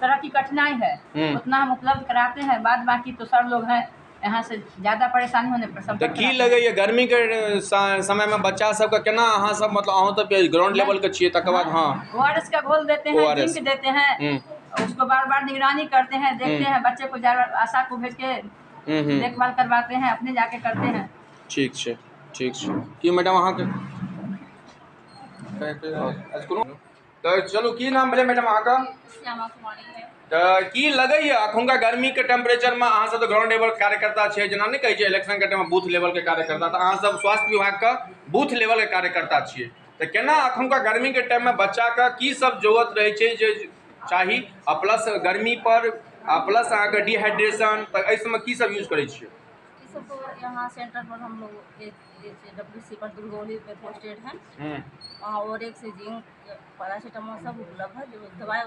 तरह की कठिनाई है उतना हम उपलब्ध कराते हैं। बाद बाकी तो सर लोग हैं यहाँ से ज़्यादा परेशानी होने पर तो संपर्क की कराते लगैए गर्मी के समय में बच्चा सबके केना अहाँ सब मतलब अहाँ तो ग्राउंड लेवल के छियै तकर बाद हाँ ORS का घोल देते हैं, ORS जिंक देते हैं, उसको बार बार निगरानी करते हैं, देखते हैं बच्चे को आशा को भेज के देखभाल करवाते हैं, अपने जाके करते हैं। ठीक छै ठीक छै की मैडम अहाँके तो चलू की नाम भेलै मैडम अहाँके? श्यामा कुमारी है। तो की लगैए अखुनका गर्मी के टेम्परेचर में अहाँ सब तो ग्राउंड लेवल कार्यकर्ता छियै, जेना नहीं कहै छै इलेक्शन के टाइम में बूथ लेवल के कार्यकर्ता, तो अहाँ सब स्वास्थ्य विभाग के बूथ लेवल के कार्यकर्ता छियै, तो केना अखुनका गर्मी के टाइम में बच्चा के की सब जरूरत रहे छै जे चाही आ प्लस गर्मी पर आ प्लस अहाँके डिहाइड्रेशन, तो एहि सबमे की सब यूज करै छियै? सब तो यहाँ सेंटर पर हम लोग WC पर दुर्गौली पे पोस्टेड हैं, वहाँ और एक से जिंक पैरासीटामोल सब उपलब्ध है, जो दवाई